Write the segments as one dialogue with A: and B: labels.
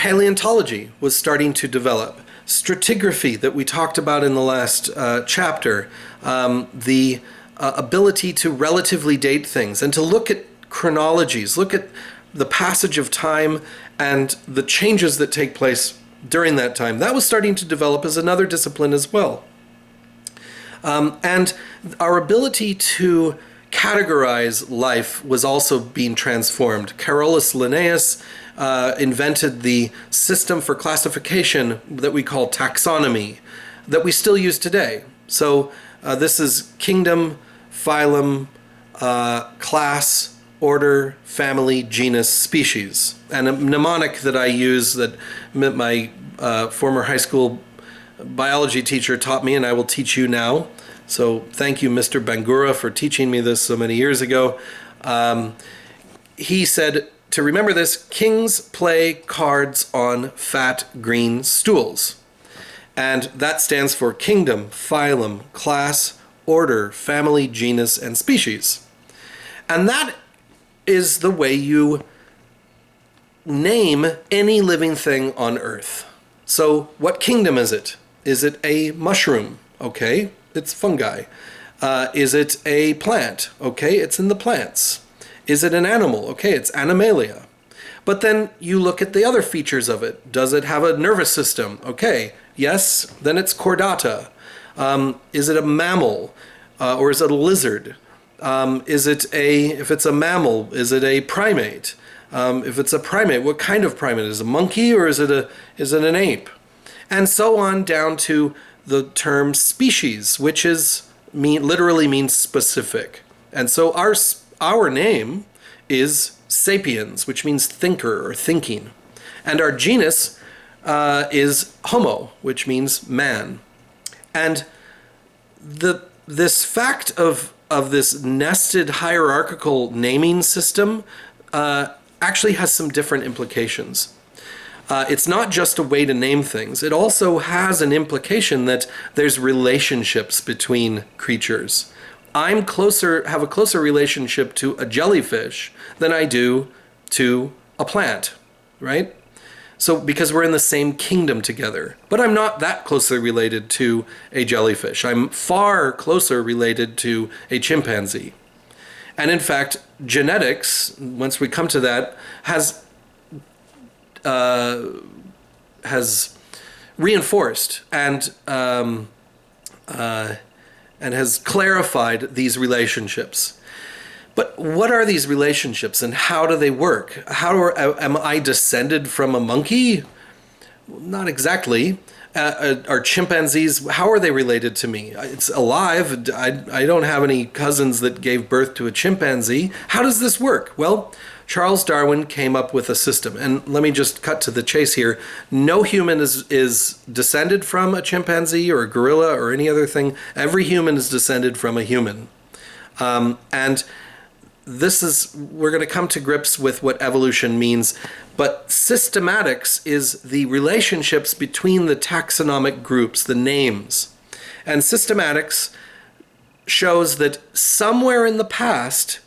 A: paleontology was starting to develop. Stratigraphy that we talked about in the last chapter, the ability to relatively date things and to look at chronologies, look at the passage of time and the changes that take place during that time. That was starting to develop as another discipline as well. And our ability to categorize life was also being transformed. Carolus Linnaeus invented the system for classification that we call taxonomy, that we still use today. So this is kingdom, phylum, class, order, family, genus, species. And a mnemonic that I use that my former high school biology teacher taught me, and I will teach you now. So thank you, Mr. Bangura, for teaching me this so many years ago. He said, to remember this, kings play cards on fat green stools. And that stands for kingdom, phylum, class, order, family, genus, and species. And that is the way you name any living thing on Earth. So what kingdom is it? Is it a mushroom? Okay, it's fungi. Is it a plant? Okay, it's in the plants. Is it an animal? Okay, it's Animalia. But then you look at the other features of it. Does it have a nervous system? Okay, yes, then it's chordata. Is it a mammal or is it a lizard? If it's a mammal, is it a primate? If it's a primate, what kind of primate? Is it a monkey or is it an ape? And so on down to the term species, which literally means specific. And so our name is sapiens, which means thinker or thinking. And our genus is homo, which means man. And this fact of this nested hierarchical naming system actually has some different implications. It's not just a way to name things. It also has an implication that there's relationships between creatures. Have a closer relationship to a jellyfish than I do to a plant, right? So because we're in the same kingdom together. But I'm not that closely related to a jellyfish. I'm far closer related to a chimpanzee. And in fact, genetics, once we come to that, has reinforced and has clarified these relationships. But what are these relationships and how do they work? Am I descended from a monkey? Not exactly. Are chimpanzees, how are they related to me? It's alive. I don't have any cousins that gave birth to a chimpanzee. How does this work? Well, Charles Darwin came up with a system. And let me just cut to the chase here. No human is descended from a chimpanzee or a gorilla or any other thing. Every human is descended from a human. And we're going to come to grips with what evolution means, but systematics is the relationships between the taxonomic groups, the names. And systematics shows that somewhere in the past,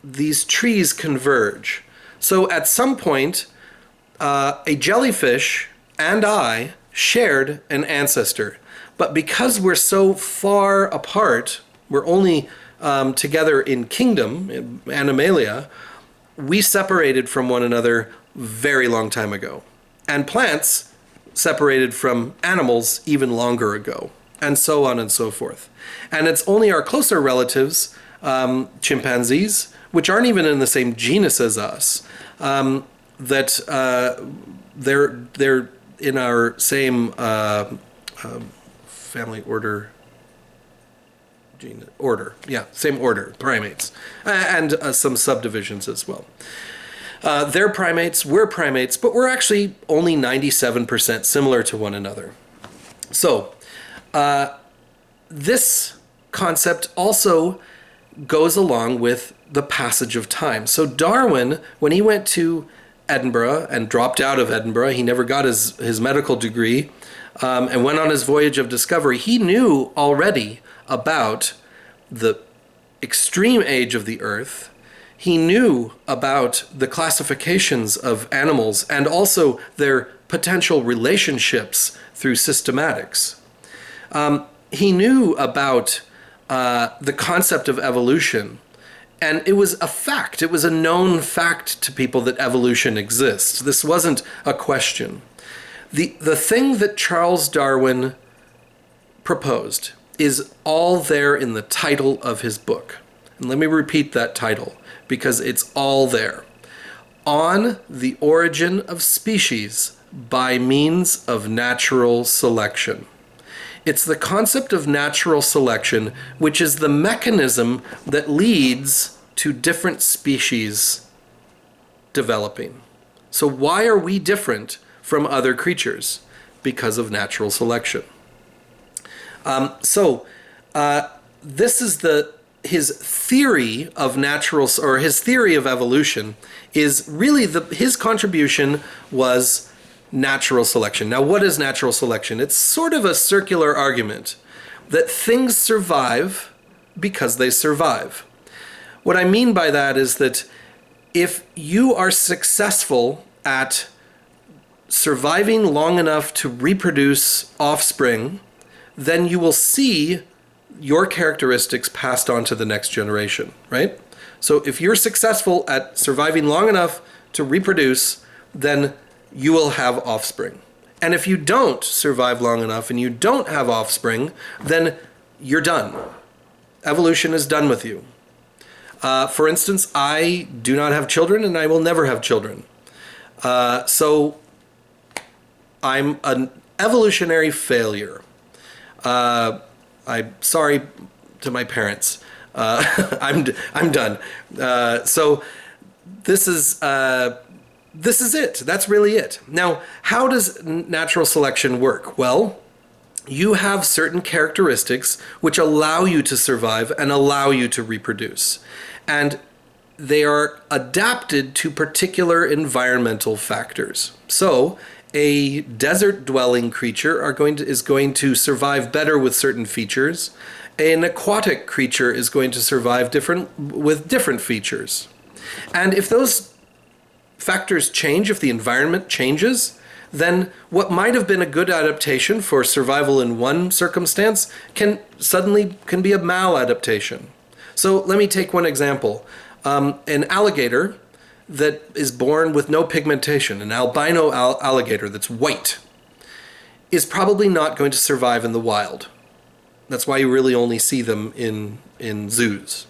A: these trees converge. So at some point, a jellyfish and I shared an ancestor. But because we're so far apart, we're only together in kingdom, in Animalia, we separated from one another very long time ago. And plants separated from animals even longer ago, and so on and so forth. And it's only our closer relatives, chimpanzees, which aren't even in the same genus as us, that they're in our same family order. Same order, primates, and some subdivisions as well. They're primates, we're primates, but we're actually only 97% similar to one another. So this concept also goes along with the passage of time. So Darwin, when he went to Edinburgh and dropped out of Edinburgh, he never got his medical degree, and went on his voyage of discovery, he knew already about the extreme age of the Earth. He knew about the classifications of animals and also their potential relationships through systematics. He knew about the concept of evolution, and it was a fact. It was a known fact to people that evolution exists. This wasn't a question. The thing that Charles Darwin proposed is all there in the title of his book. And let me repeat that title, because it's all there. On the Origin of Species by Means of Natural Selection. It's the concept of natural selection, which is the mechanism that leads to different species developing. So why are we different from other creatures? Because of natural selection. This is his theory of his theory of evolution is really his contribution was natural selection. Now, what is natural selection? It's sort of a circular argument that things survive because they survive. What I mean by that is that if you are successful at surviving long enough to reproduce offspring, then you will see your characteristics passed on to the next generation, right? So if you're successful at surviving long enough to reproduce, then you will have offspring. And if you don't survive long enough and you don't have offspring, then you're done. Evolution is done with you. For instance, I do not have children and I will never have children. So I'm an evolutionary failure. I'm sorry to my parents. I'm done. So this is it. That's really it. Now, how does natural selection work? Well, you have certain characteristics which allow you to survive and allow you to reproduce. And they are adapted to particular environmental factors. So, a desert-dwelling creature is going to survive better with certain features. An aquatic creature is going to survive with different features. And if those factors change, if the environment changes, then what might have been a good adaptation for survival in one circumstance can be a maladaptation. So let me take one example. An alligator that is born with no pigmentation, an albino alligator that's white, is probably not going to survive in the wild. That's why you really only see them in zoos.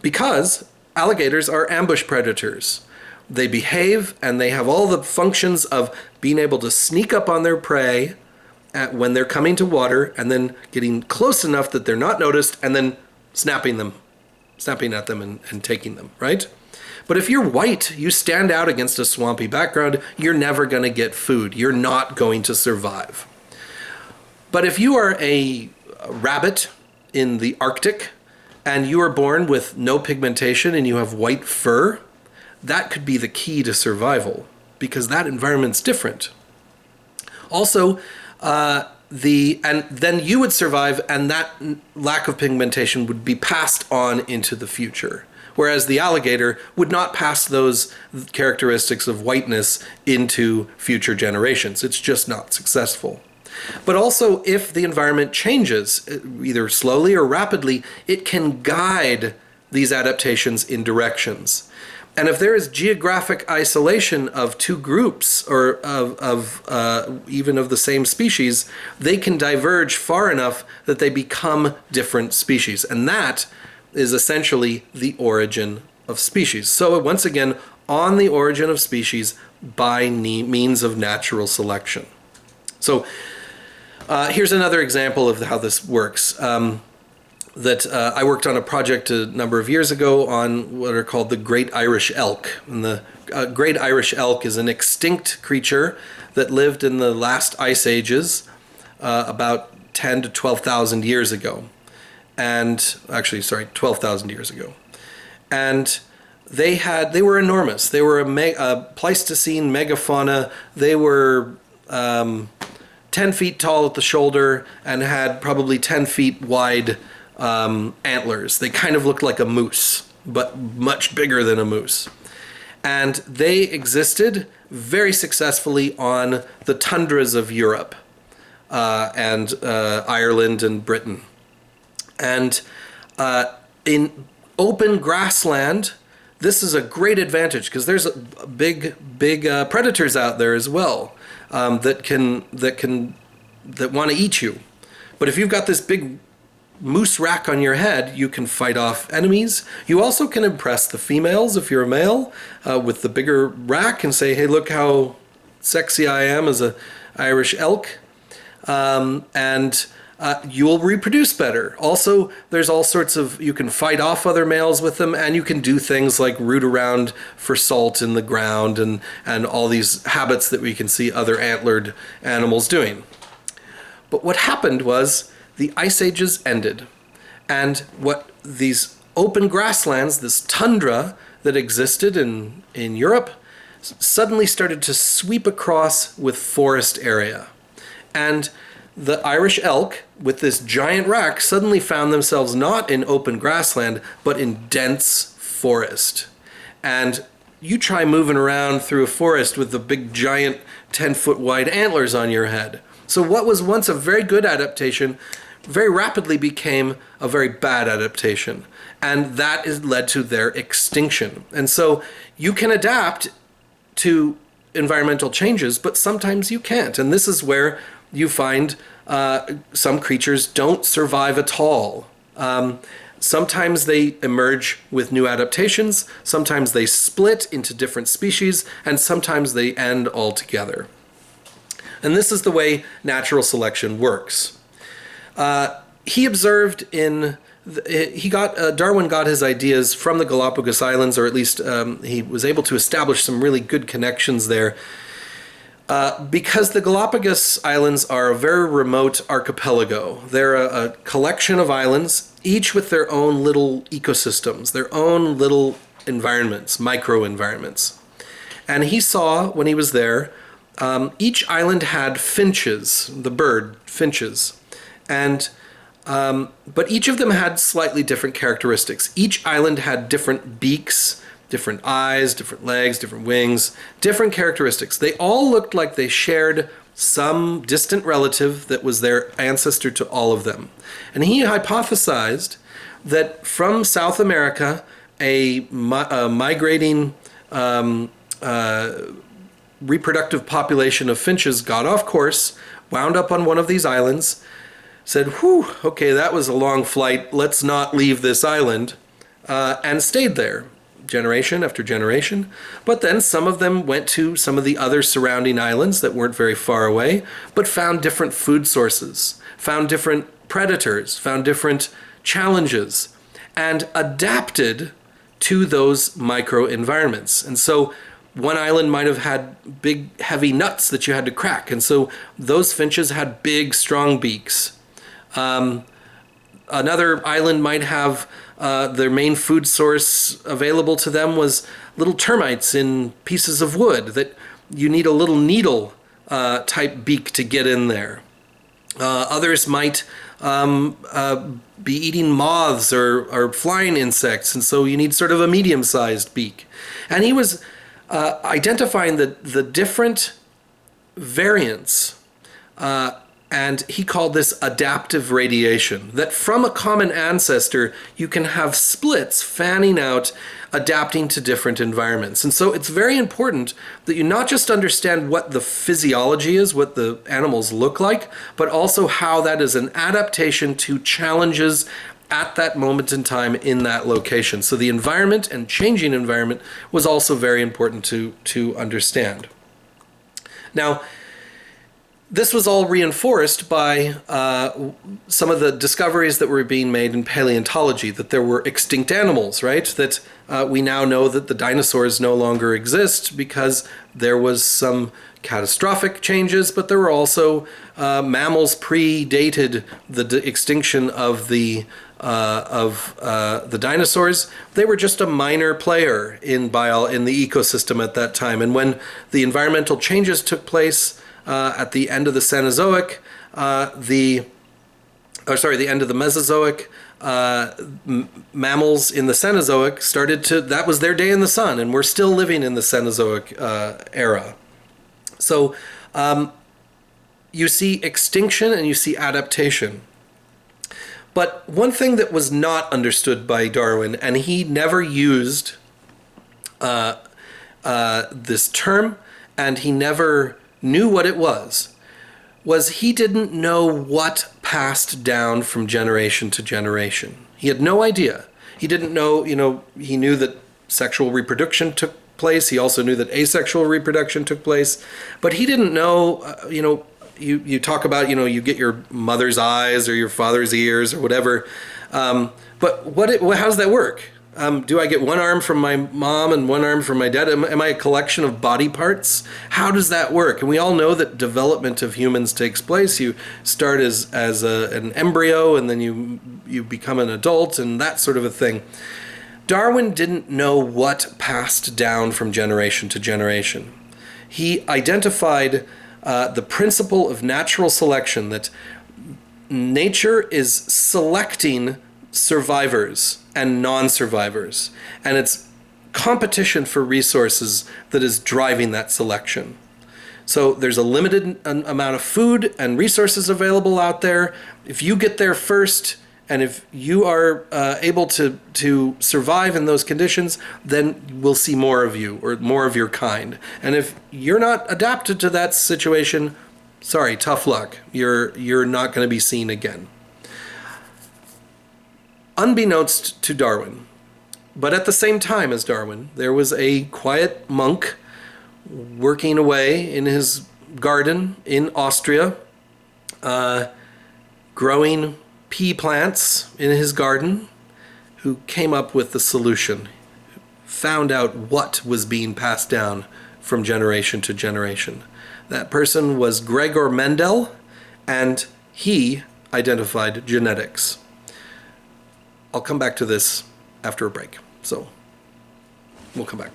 A: Because alligators are ambush predators. They behave and they have all the functions of being able to sneak up on their prey when they're coming to water and then getting close enough that they're not noticed and then snapping at them and taking them, right? But if you're white, you stand out against a swampy background, you're never going to get food. You're not going to survive. But if you are a rabbit in the Arctic and you are born with no pigmentation and you have white fur, that could be the key to survival because that environment's different. Also, and then you would survive and that lack of pigmentation would be passed on into the future. Whereas the alligator would not pass those characteristics of whiteness into future generations. It's just not successful. But also, if the environment changes, either slowly or rapidly, it can guide these adaptations in directions. And if there is geographic isolation of two groups or even of the same species, they can diverge far enough that they become different species. And that is essentially the origin of species. So once again, on the origin of species by means of natural selection. So here's another example of how this works. I worked on a project a number of years ago on what are called the Great Irish Elk. And the Great Irish Elk is an extinct creature that lived in the last ice ages about 10 to 12,000 years ago. And actually, 12,000 years ago. And they were enormous. They were a Pleistocene megafauna. They were 10 feet tall at the shoulder and had probably 10 feet wide antlers. They kind of looked like a moose, but much bigger than a moose. And they existed very successfully on the tundras of Europe and Ireland and Britain. And in open grassland, this is a great advantage because there's big predators out there as well that want to eat you. But if you've got this big moose rack on your head, you can fight off enemies. You also can impress the females if you're a male with the bigger rack and say, hey, look how sexy I am as a Irish elk. You'll reproduce better. Also, there's all sorts of, you can fight off other males with them, and you can do things like root around for salt in the ground and all these habits that we can see other antlered animals doing. But what happened was the ice ages ended, and what these open grasslands, this tundra that existed in Europe, suddenly started to sweep across with forest area. And the Irish elk, with this giant rack, suddenly found themselves not in open grassland, but in dense forest. And you try moving around through a forest with the big giant 10-foot wide antlers on your head. So what was once a very good adaptation very rapidly became a very bad adaptation. And that led to their extinction. And so you can adapt to environmental changes, but sometimes you can't. And this is where you find some creatures don't survive at all. Sometimes they emerge with new adaptations, sometimes they split into different species, and sometimes they end altogether. And this is the way natural selection works. He observed Darwin got his ideas from the Galapagos Islands, or at least he was able to establish some really good connections there. Because the Galapagos Islands are a very remote archipelago. They're a collection of islands, each with their own little ecosystems, their own little environments, microenvironments. And he saw, when he was there, each island had finches, the bird, finches. But each of them had slightly different characteristics. Each island had different beaks, different eyes, different legs, different wings, different characteristics. They all looked like they shared some distant relative that was their ancestor to all of them. And he hypothesized that from South America, a migrating reproductive population of finches got off course, wound up on one of these islands, said, whew, okay, that was a long flight, let's not leave this island, and stayed there generation after generation. But then some of them went to some of the other surrounding islands that weren't very far away, but found different food sources, found different predators, found different challenges, and adapted to those micro-environments. And so one island might have had big, heavy nuts that you had to crack, and so those finches had big, strong beaks. Another island might have their main food source available to them was little termites in pieces of wood that you need a little needle type beak to get in there. Others might be eating moths or flying insects, and so you need sort of a medium-sized beak. And he was identifying the different variants, and he called this adaptive radiation, that from a common ancestor you can have splits fanning out, adapting to different environments. And so it's very important that you not just understand what the physiology is, what the animals look like, but also how that is an adaptation to challenges at that moment in time in that location. So the environment and changing environment was also very important to understand. Now, this was all reinforced by some of the discoveries that were being made in paleontology, that there were extinct animals, right? That we now know that the dinosaurs no longer exist because there was some catastrophic changes, but there were also mammals predated the extinction of the dinosaurs. They were just a minor player in the ecosystem at that time. And when the environmental changes took place at the end of the Cenozoic, the end of the Mesozoic, mammals in the Cenozoic started to, that was their day in the sun, and we're still living in the Cenozoic era. So you see extinction and you see adaptation. But one thing that was not understood by Darwin, and he never used this term, and he never knew what it was he didn't know what passed down from generation to generation. He had no idea. He didn't know, he knew that sexual reproduction took place. He also knew that asexual reproduction took place. But he didn't know, you talk about, you get your mother's eyes or your father's ears or whatever. But how does that work? Do I get one arm from my mom and one arm from my dad? Am I a collection of body parts? How does that work? And we all know that development of humans takes place. You start as an embryo, and then you become an adult, and that sort of a thing. Darwin didn't know what passed down from generation to generation. He identified the principle of natural selection, that nature is selecting survivors and non-survivors, and it's competition for resources that is driving that selection. So there's a limited amount of food and resources available out there. If you get there first, and if you are able to survive in those conditions, then we'll see more of you, or more of your kind. And if you're not adapted to that situation, sorry, tough luck. You're not going to be seen again. Unbeknownst to Darwin, but at the same time as Darwin, there was a quiet monk working away in his garden in Austria, growing pea plants in his garden, who came up with the solution, found out what was being passed down from generation to generation. That person was Gregor Mendel, and he identified genetics. I'll come back to this after a break, so we'll come back.